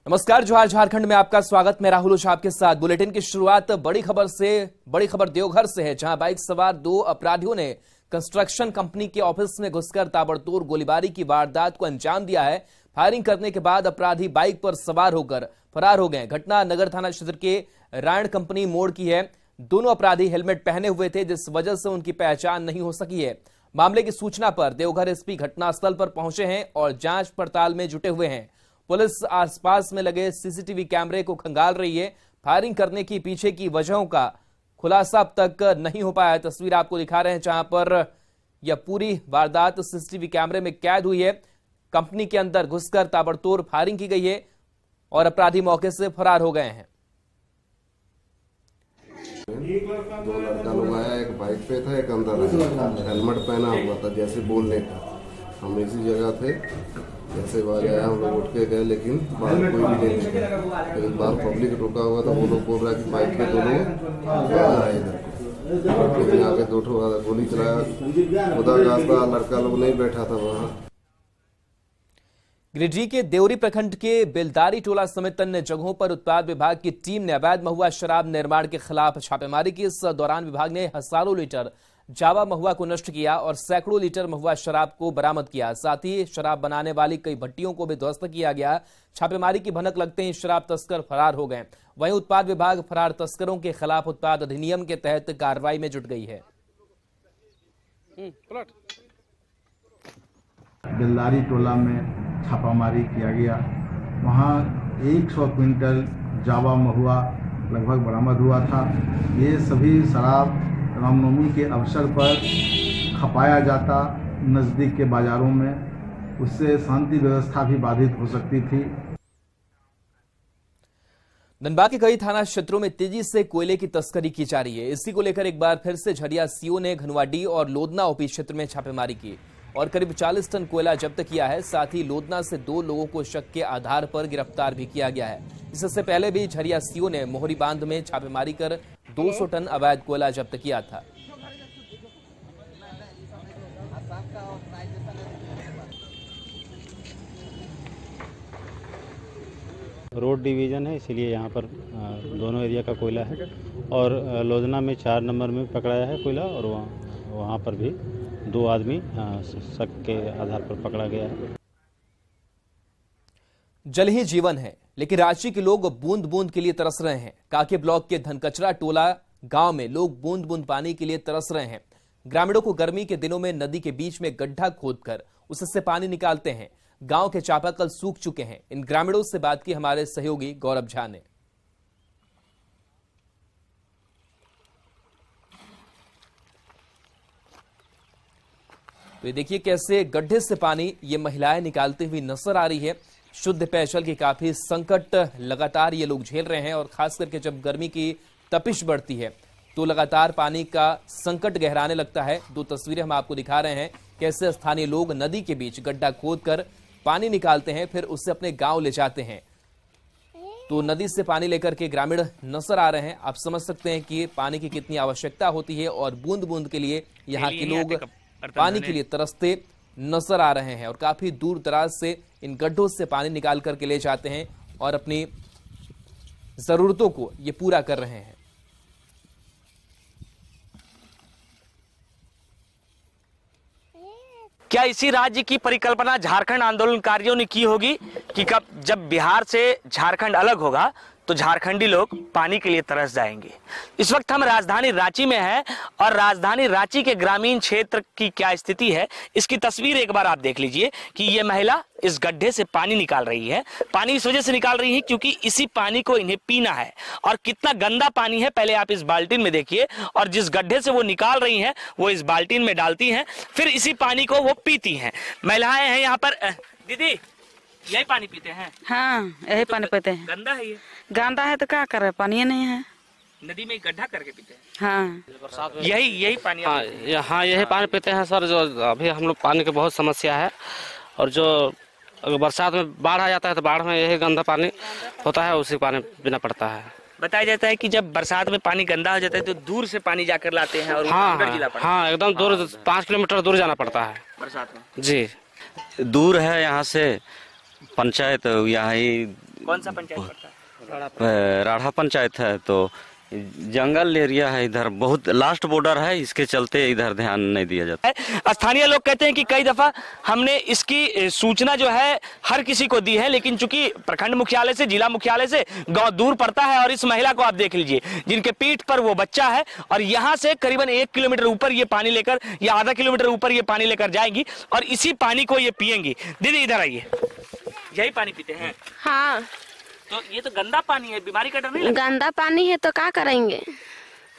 नमस्कार, जोहार झारखंड में आपका स्वागत। मैं राहुल ओझा आपके साथ। बुलेटिन की शुरुआत बड़ी खबर देवघर से है, जहां बाइक सवार दो अपराधियों ने कंस्ट्रक्शन कंपनी के ऑफिस में घुसकर ताबड़तोड़ गोलीबारी की वारदात को अंजाम दिया है। फायरिंग करने के बाद अपराधी बाइक पर सवार होकर फरार हो गए। घटना नगर थाना क्षेत्र के रायण कंपनी मोड़ की है। दोनों अपराधी हेलमेट पहने हुए थे, जिस वजह से उनकी पहचान नहीं हो सकी है। मामले की सूचना पर देवघर एसपी घटनास्थल पर पहुंचे हैं और जांच पड़ताल में जुटे हुए हैं। पुलिस आसपास में लगे सीसीटीवी कैमरे को खंगाल रही है। फायरिंग करने की पीछे की वजहों का खुलासा अब तक नहीं हो पाया है। तस्वीर आपको दिखा रहे हैं, जहां पर यह पूरी वारदात सीसीटीवी कैमरे में कैद हुई है। कंपनी के अंदर घुसकर ताबड़तोड़ फायरिंग की गई है और अपराधी मौके से फरार हो गए हैं। दो लड़का लोग आया, एक बाइक पे था, एक अंदर आया, हेलमेट पहना हुआ था। जैसे बोलने का हम इसी जगह थे, जैसे बाहर आया हम लोग उठ के गए, लेकिन बाहर कोई भी नहीं दिखा। एक बार पब्लिक रुका हुआ था, वो लोग बोल रहा है कि बाइक पे दोनों इधर, लेकिन आगे दो गोली चलाया। खुदा का लड़का लोग नहीं बैठा था वहाँ। गिरिडीह के देवरी प्रखंड के बेलदारी टोला समेत अन्य जगहों पर उत्पाद विभाग की टीम ने अवैध महुआ शराब निर्माण के खिलाफ छापेमारी की। इस दौरान विभाग ने हजारों लीटर जावा महुआ को नष्ट किया और सैकड़ों लीटर महुआ शराब को बरामद किया। साथ ही शराब बनाने वाली कई भट्टियों को भी ध्वस्त किया गया। छापेमारी की भनक लगते ही शराब तस्कर फरार हो गए। वहीं उत्पाद विभाग फरार तस्करों के खिलाफ उत्पाद अधिनियम के तहत कार्रवाई में जुट गई है। बेलदारी टोला में छापामारी किया गया। वहाँ 100 क्विंटल जावा महुआ लगभग बरामद हुआ था। ये सभी शराब रामनवमी के अवसर पर खपाया जाता नज़दीक के बाजारों में, उससे शांति व्यवस्था भी बाधित हो सकती थी। धनबाद के कई थाना क्षेत्रों में तेजी से कोयले की तस्करी की जा रही है। इसी को लेकर एक बार फिर से झरिया सीओ ने घनवाडी और लोधना ओपी क्षेत्र में छापेमारी की और करीब 40 टन कोयला जब्त किया है। साथ ही लोधना से 2 लोगों को शक के आधार पर गिरफ्तार भी किया गया है। इससे पहले भी झरिया सीओ ने मोहरी बांध में छापेमारी कर 200 टन अवैध कोयला जब्त किया था। रोड डिवीज़न है, इसलिए यहाँ पर दोनों एरिया का कोयला है। और लोधना में 4 नंबर में पकड़ाया है कोयला, और वहाँ पर भी 2 आदमी शक के आधार पर पकड़ा गया है। जल ही जीवन है, लेकिन रांची के लोग बूंद बूंद के लिए तरस रहे हैं। काके ब्लॉक के धनकचरा टोला गांव में लोग बूंद बूंद पानी के लिए तरस रहे हैं। ग्रामीणों को गर्मी के दिनों में नदी के बीच में गड्ढा खोदकर उससे पानी निकालते हैं। गांव के चापाकल सूख चुके हैं। इन ग्रामीणों से बात की हमारे सहयोगी गौरव झा ने। तो ये देखिए कैसे गड्ढे से पानी ये महिलाएं निकालती हुई नजर आ रही है। शुद्ध पेयजल की काफी संकट लगातार ये लोग झेल रहे हैं और खास करके जब गर्मी की तपिश बढ़ती है तो लगातार पानी का संकट गहराने लगता है। 2 तस्वीरें हम आपको दिखा रहे हैं कैसे स्थानीय लोग नदी के बीच गड्ढा खोदकर पानी निकालते हैं, फिर उससे अपने गांव ले जाते हैं। तो नदी से पानी लेकर के ग्रामीण नजर आ रहे हैं। आप समझ सकते हैं कि पानी की कितनी आवश्यकता होती है और बूंद बूंद के लिए यहाँ के लोग पानी के लिए तरसते नजर आ रहे हैं और काफी दूर दराज से इन गड्ढों से पानी निकाल करके ले जाते हैं और अपनी जरूरतों को ये पूरा कर रहे हैं। क्या इसी राज्य की परिकल्पना झारखंड आंदोलनकारियों ने की होगी कि कब जब बिहार से झारखंड अलग होगा तो झारखंडी लोग पानी के लिए तरस जाएंगे। इस वक्त हम राजधानी रांची में हैं और राजधानी रांची के ग्रामीण क्षेत्र की क्या स्थिति है इसकी तस्वीर एक बार आप देख लीजिए कि ये महिला इस गड्ढे से पानी निकाल रही है। पानी इस वजह से निकाल रही है क्योंकि इसी पानी को इन्हें पीना है और कितना गंदा पानी है पहले आप इस बाल्टीन में देखिए। और जिस गड्ढे से वो निकाल रही हैं वो इस बाल्टीन में डालती हैं, फिर इसी पानी को वो पीती हैं। महिलाएं हैं यहाँ पर। दीदी यही पानी पीते हैं? हाँ यही पानी पीते हैं। गंदा है ये? गंदा है तो क्या करे, पानी नहीं है। नदी में गड्ढा करके पीते हैं? हाँ यही पानी। हाँ यही पानी पीते हैं सर। जो अभी हम लोग पानी की बहुत समस्या है और जो अगर बरसात में बाढ़ आ जाता है तो बाढ़ में यही गंदा पानी होता है, उसी पानी पीना पड़ता है। बताया जाता है कि जब बरसात में पानी गंदा हो जाता है तो दूर से पानी जाकर लाते हैं और हाँ एकदम दूर 5 किलोमीटर दूर जाना पड़ता है बरसात में। जी दूर है यहाँ से पंचायत, यहाँ ही कौन सा पंचायत पड़ता है? राढ़ा पंचायत है, तो जंगल एरिया है इधर, बहुत लास्ट बॉर्डर है, इसके चलते इधर ध्यान नहीं दिया जाता है। स्थानीय लोग कहते हैं कि कई दफा हमने इसकी सूचना जो है हर किसी को दी है, लेकिन चूंकि प्रखंड मुख्यालय से, जिला मुख्यालय से गांव दूर पड़ता है, और इस महिला को आप देख लीजिए जिनके पीठ पर वो बच्चा है, और यहाँ से करीबन 1 किलोमीटर ऊपर ये पानी लेकर, या आधा किलोमीटर ऊपर ये पानी लेकर जाएंगी और इसी पानी को ये पियेंगी। दीदी इधर आइए, यही पानी पीते हैं? हाँ। तो ये तो गंदा पानी है, बीमारी का डर नहीं लगता? गंदा पानी है तो क्या करेंगे?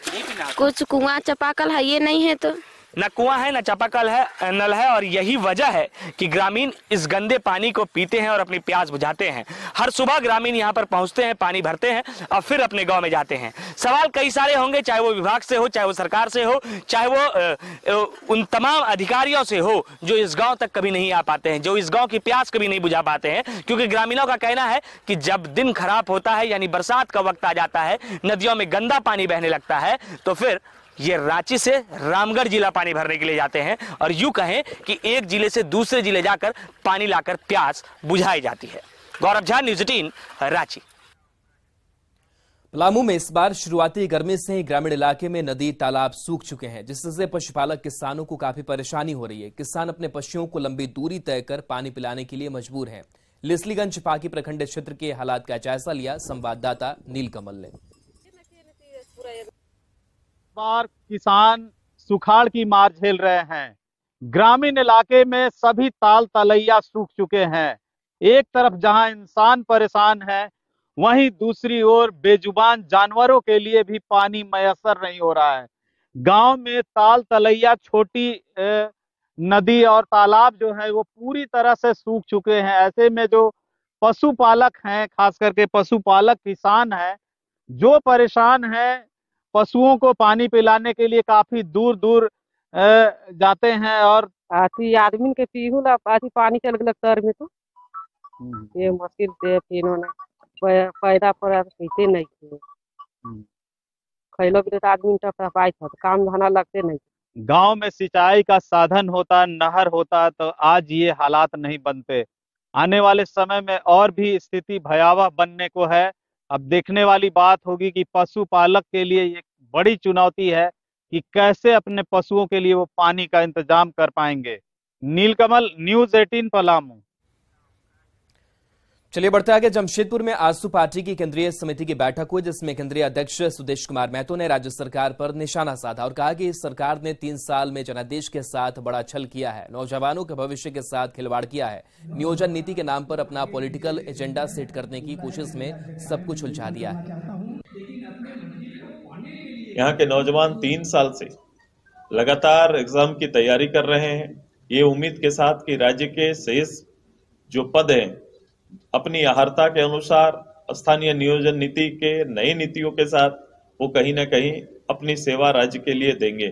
नहीं पीना। कुछ कुआं चापाकल है, ये नहीं है तो न कुआं है, न चापाकल है, नल है, और यही वजह है कि ग्रामीण इस गंदे पानी को पीते हैं और अपनी प्यास बुझाते हैं। हर सुबह ग्रामीण यहाँ पर पहुँचते हैं, पानी भरते हैं और फिर अपने गांव में जाते हैं। सवाल कई सारे होंगे, चाहे वो विभाग से हो, चाहे वो सरकार से हो, चाहे वो उन तमाम अधिकारियों से हो जो इस गांव तक कभी नहीं आ पाते हैं, जो इस गांव की प्यास कभी नहीं बुझा पाते हैं। क्योंकि ग्रामीणों का कहना है कि जब दिन खराब होता है, यानी बरसात का वक्त आ जाता है, नदियों में गंदा पानी बहने लगता है, तो फिर ये रांची से रामगढ़ जिला पानी भरने के लिए जाते हैं, और यूं कहें कि एक जिले से दूसरे जिले जाकर पानी लाकर प्यास बुझाई जाती है। गौरव झा, न्यूज़ 18, रांची। पलामू में इस बार शुरुआती गर्मी से ही ग्रामीण इलाके में नदी तालाब सूख चुके हैं, जिससे पशुपालक किसानों को काफी परेशानी हो रही है। किसान अपने पशुओं को लंबी दूरी तय कर पानी पिलाने के लिए मजबूर हैं। लिसलीगंज पाकी प्रखंड क्षेत्र के हालात का जायजा लिया संवाददाता नीलकमल ने। बार किसान सुखाड़ की मार झेल रहे हैं। ग्रामीण इलाके में सभी ताल तलैया सूख चुके हैं। एक तरफ जहां इंसान परेशान है, वहीं दूसरी ओर बेजुबान जानवरों के लिए भी पानी मयसर नहीं हो रहा है। गांव में ताल तलैया, छोटी नदी और तालाब जो है वो पूरी तरह से सूख चुके हैं। ऐसे में जो पशुपालक हैं, खास करके पशुपालक किसान हैं, जो परेशान हैं, पशुओं को पानी पिलाने के लिए काफी दूर दूर जाते हैं। और आदमी के पीहू ला पानी चल गया तर में, तो ये मुश्किल से फिर पैदा पर पीते नहीं थे, खैलो भी तो आदमी पाई था, काम धाना लगते नहीं। गांव में सिंचाई का साधन होता, नहर होता, तो आज ये हालात नहीं बनते। आने वाले समय में और भी स्थिति भयावह बनने को है। अब देखने वाली बात होगी कि पशुपालक के लिए ये बड़ी चुनौती है कि कैसे अपने पशुओं के लिए वो पानी का इंतजाम कर पाएंगे। नीलकमल, न्यूज़ 18, पलामू। चलिए बढ़ते आगे। जमशेदपुर में आजसू पार्टी की केंद्रीय समिति की बैठक हुई, जिसमें केंद्रीय अध्यक्ष सुदेश कुमार महतो ने राज्य सरकार पर निशाना साधा और कहा कि इस सरकार ने 3 साल में जनादेश के साथ बड़ा छल किया है, नौजवानों के भविष्य के साथ खिलवाड़ किया है, नियोजन नीति के नाम पर अपना पॉलिटिकल एजेंडा सेट करने की कोशिश में सब कुछ उलझा दिया है। यहाँ के नौजवान 3 साल से लगातार एग्जाम की तैयारी कर रहे हैं, ये उम्मीद के साथ कि राज्य के शेष जो पद हैं अपनी अहर्ता के अनुसार स्थानीय नियोजन नीति के नई नीतियों के साथ वो कहीं ना कहीं अपनी सेवा राज्य के लिए देंगे,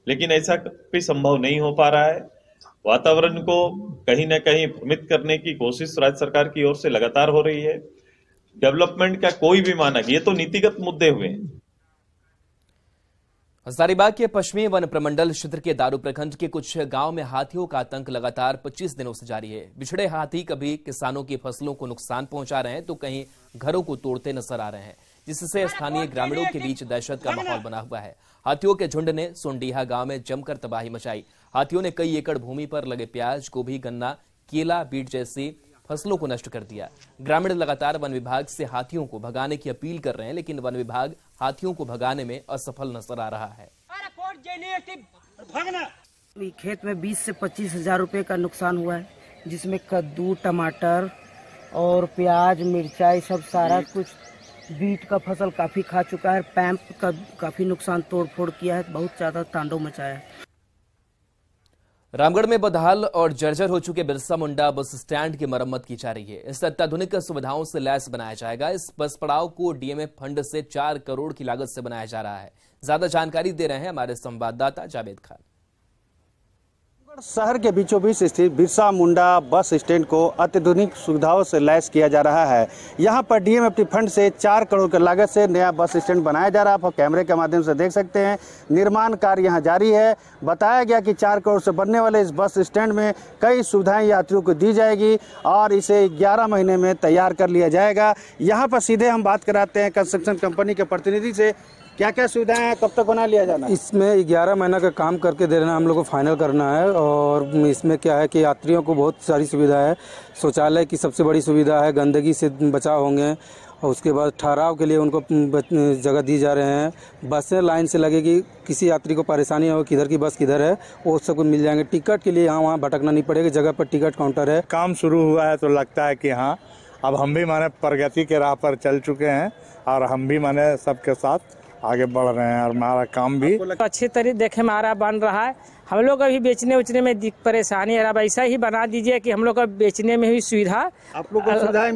लेकिन ऐसा भी संभव नहीं हो पा रहा है। वातावरण को कहीं ना कहीं भ्रमित करने की कोशिश राज्य सरकार की ओर से लगातार हो रही है। डेवलपमेंट का कोई भी मानक, ये तो नीतिगत मुद्दे हुए हैं। हजारीबाग के पश्चिमी वन प्रमंडल क्षेत्र के दारू प्रखंड के कुछ गांव में हाथियों का आतंक लगातार 25 दिनों से जारी है। बिछड़े हाथी कभी किसानों की फसलों को नुकसान पहुंचा रहे हैं, तो कहीं घरों को तोड़ते नजर आ रहे हैं, जिससे स्थानीय ग्रामीणों के बीच दहशत का माहौल बना हुआ है। हाथियों के झुंड ने सोनडीहा गांव में जमकर तबाही मचाई। हाथियों ने कई एकड़ भूमि पर लगे प्याज, गोभी, गन्ना, केला, बीट जैसी फसलों को नष्ट कर दिया। ग्रामीण लगातार वन विभाग से हाथियों को भगाने की अपील कर रहे हैं, लेकिन वन विभाग हाथियों को भगाने में असफल नजर आ रहा है। खेत में 20 से 25 हजार रुपए का नुकसान हुआ है, जिसमें कद्दू, टमाटर और प्याज, मिर्चाई, सब सारा कुछ। बीट का फसल काफी खा चुका है। पैंप का काफी नुकसान, तोड़ फोड़ किया है, बहुत ज्यादा तांडव मचाया है। रामगढ़ में बदहाल और जर्जर हो चुके बिरसा मुंडा बस स्टैंड की मरम्मत की जा रही है। इस अत्याधुनिक सुविधाओं से लैस बनाया जाएगा। इस बस पड़ाव को डीएमएफ फंड से 4 करोड़ की लागत से बनाया जा रहा है। ज्यादा जानकारी दे रहे हैं हमारे संवाददाता जावेद खान। शहर के बीचों बीच स्थित बिरसा मुंडा बस स्टैंड को अत्याधुनिक सुविधाओं से लैस किया जा रहा है। यहां पर डीएमएफटी फंड से 4 करोड़ की लागत से नया बस स्टैंड बनाया जा रहा है। आप कैमरे के माध्यम से देख सकते हैं, निर्माण कार्य यहां जारी है। बताया गया कि 4 करोड़ से बनने वाले इस बस स्टैंड में कई सुविधाएं यात्रियों को दी जाएगी और इसे 11 महीने में तैयार कर लिया जाएगा। यहाँ पर सीधे हम बात कराते हैं कंस्ट्रक्शन कंपनी के प्रतिनिधि से, क्या क्या सुविधाएं हैं, कब तक बना लिया जाना? इसमें 11 महीना का काम करके देना हम लोग को फाइनल करना है। और इसमें क्या है कि यात्रियों को बहुत सारी सुविधा है। शौचालय की सबसे बड़ी सुविधा है, गंदगी से बचाव होंगे और उसके बाद ठहराव के लिए उनको जगह दी जा रहे हैं। बसें लाइन से लगेगी, किसी यात्री को परेशानी हो किधर की बस किधर है वो सबको मिल जाएंगे। टिकट के लिए यहाँ वहाँ भटकना नहीं पड़ेगा, जगह पर टिकट काउंटर है। काम शुरू हुआ है तो लगता है कि हाँ अब हम भी माने प्रगति के राह पर चल चुके हैं और हम भी माने सबके साथ आगे बढ़ रहे हैं और हमारा काम भी अच्छे तरीके देखे हमारा बन रहा है। हम लोग अभी बेचने उचने में परेशानी है, अब ऐसा ही बना दीजिए कि हम लोग का बेचने में भी सुविधा आप लोग को सुविधाएं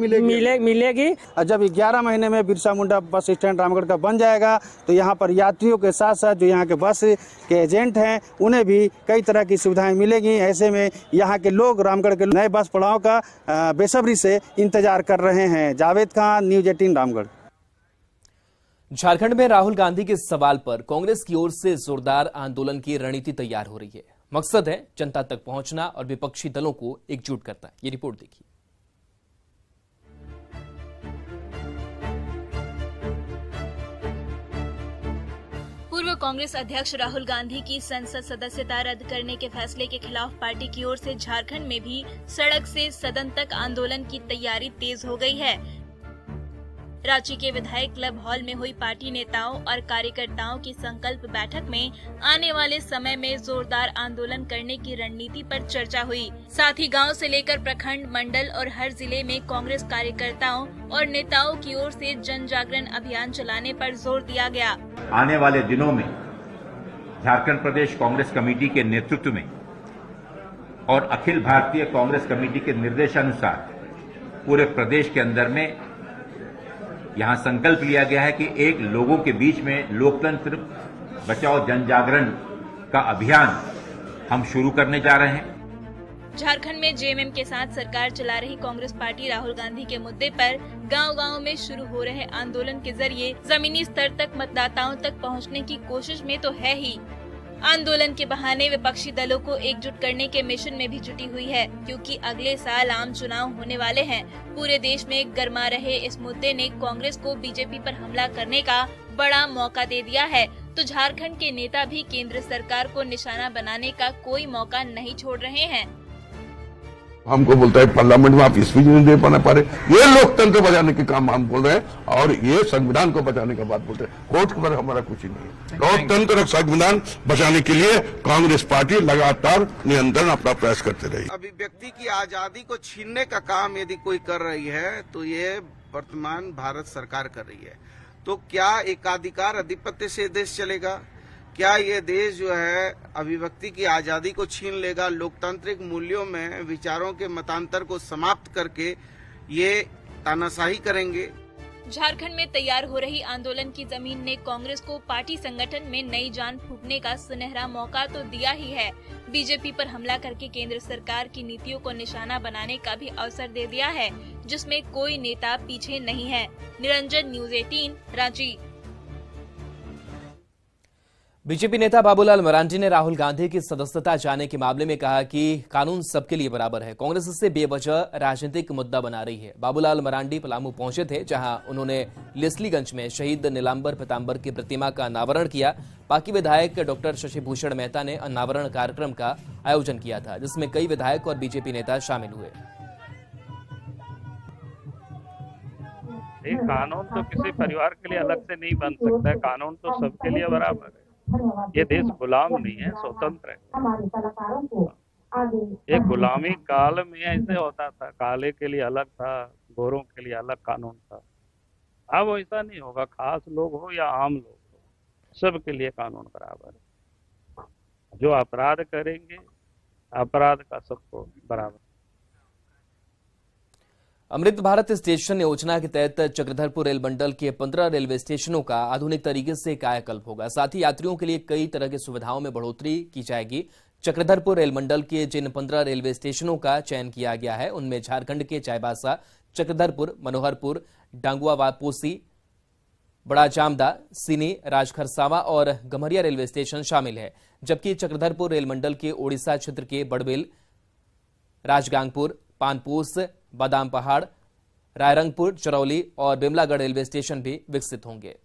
मिलेगी। और जब 11 महीने में बिरसा मुंडा बस स्टैंड रामगढ़ का बन जाएगा तो यहाँ पर यात्रियों के साथ साथ जो यहाँ के बस के एजेंट हैं उन्हें भी कई तरह की सुविधाएं मिलेगी। ऐसे में यहाँ के लोग रामगढ़ के नए बस पड़ाव का बेसब्री से इंतजार कर रहे हैं। जावेद खान, न्यूज 18 रामगढ़। झारखंड में राहुल गांधी के सवाल पर कांग्रेस की ओर से जोरदार आंदोलन की रणनीति तैयार हो रही है। मकसद है जनता तक पहुंचना और विपक्षी दलों को एकजुट करना। ये रिपोर्ट देखिए। पूर्व कांग्रेस अध्यक्ष राहुल गांधी की संसद सदस्यता रद्द करने के फैसले के खिलाफ पार्टी की ओर से झारखंड में भी सड़क से सदन तक आंदोलन की तैयारी तेज हो गई है। रांची के विधायक क्लब हॉल में हुई पार्टी नेताओं और कार्यकर्ताओं की संकल्प बैठक में आने वाले समय में जोरदार आंदोलन करने की रणनीति पर चर्चा हुई। साथ ही गांव से लेकर प्रखंड, मंडल और हर जिले में कांग्रेस कार्यकर्ताओं और नेताओं की ओर से जन जागरण अभियान चलाने पर जोर दिया गया। आने वाले दिनों में झारखंड प्रदेश कांग्रेस कमेटी के नेतृत्व में और अखिल भारतीय कांग्रेस कमेटी के निर्देशानुसार पूरे प्रदेश के अंदर में यहां संकल्प लिया गया है कि एक लोगों के बीच में लोकतंत्र बचाओ जन जागरण का अभियान हम शुरू करने जा रहे हैं। झारखंड में जेएमएम के साथ सरकार चला रही कांग्रेस पार्टी राहुल गांधी के मुद्दे पर गांव-गांव में शुरू हो रहे आंदोलन के जरिए जमीनी स्तर तक मतदाताओं तक पहुंचने की कोशिश में तो है ही, आंदोलन के बहाने विपक्षी दलों को एकजुट करने के मिशन में भी जुटी हुई है। क्योंकि अगले साल आम चुनाव होने वाले हैं। पूरे देश में गरमा रहे इस मुद्दे ने कांग्रेस को बीजेपी पर हमला करने का बड़ा मौका दे दिया है। तो झारखंड के नेता भी केंद्र सरकार को निशाना बनाने का कोई मौका नहीं छोड़ रहे हैं। हमको बोलता है पार्लियामेंट में आप स्पीच नहीं दे पाना पा रहे। ये लोकतंत्र बचाने के काम हम बोल रहे हैं और ये संविधान को बचाने का बात बोलते हैं। कोर्ट पर हमारा कुछ ही नहीं है। लोकतंत्र और संविधान बचाने के लिए कांग्रेस पार्टी लगातार निरंतर अपना प्रयास करते रही। अभिव्यक्ति की आजादी को छीनने का काम यदि कोई कर रही है तो ये वर्तमान भारत सरकार कर रही है। तो क्या एकाधिकार आधिपत्य से देश चलेगा? क्या ये देश जो है अभिव्यक्ति की आजादी को छीन लेगा? लोकतांत्रिक मूल्यों में विचारों के मतांतर को समाप्त करके ये तानाशाही करेंगे। झारखंड में तैयार हो रही आंदोलन की जमीन ने कांग्रेस को पार्टी संगठन में नई जान फूंकने का सुनहरा मौका तो दिया ही है, बीजेपी पर हमला करके केंद्र सरकार की नीतियों को निशाना बनाने का भी अवसर दे दिया है, जिसमें कोई नेता पीछे नहीं है। निरंजन, न्यूज 18, रांची। बीजेपी नेता बाबूलाल मरांडी ने राहुल गांधी की सदस्यता जाने के मामले में कहा कि कानून सबके लिए बराबर है, कांग्रेस इससे बेवजह राजनीतिक मुद्दा बना रही है। बाबूलाल मरांडी पलामू पहुंचे थे, जहां उन्होंने लेस्लीगंज में शहीद नीलांबर पीतांबर की प्रतिमा का अनावरण किया। पाकी विधायक डॉक्टर शशिभूषण मेहता ने अनावरण कार्यक्रम का आयोजन किया था, जिसमें कई विधायक और बीजेपी नेता शामिल हुए। कानून तो किसी परिवार के लिए अलग से नहीं बन सकता है, कानून तो सबके लिए बराबर है। ये देश गुलाम नहीं है, स्वतंत्र है। एक गुलामी काल में ऐसे होता था, काले के लिए अलग था, गोरों के लिए अलग कानून था। अब ऐसा नहीं होगा, खास लोग हो या आम लोग हो, सबके लिए कानून बराबर है। जो अपराध करेंगे अपराध का सबको बराबर। अमृत भारत स्टेशन योजना के तहत चक्रधरपुर रेल मंडल के 15 रेलवे स्टेशनों का आधुनिक तरीके से कायाकल्प होगा। साथ ही यात्रियों के लिए कई तरह की सुविधाओं में बढ़ोतरी की जाएगी। चक्रधरपुर रेल मंडल के जिन 15 रेलवे स्टेशनों का चयन किया गया है उनमें झारखंड के चाईबासा, चक्रधरपुर, मनोहरपुर, डांगुआवापोसी, बड़ा जामदा, सिनी, राजखरसावा और गम्हरिया रेलवे स्टेशन शामिल है। जबकि चक्रधरपुर रेल मंडल के ओडिशा क्षेत्र के बड़बिल, राजगांगपुर, पानपोस, बादाम पहाड़, रायरंगपुर, चरौली और बिमलागढ़ रेलवे स्टेशन भी विकसित होंगे।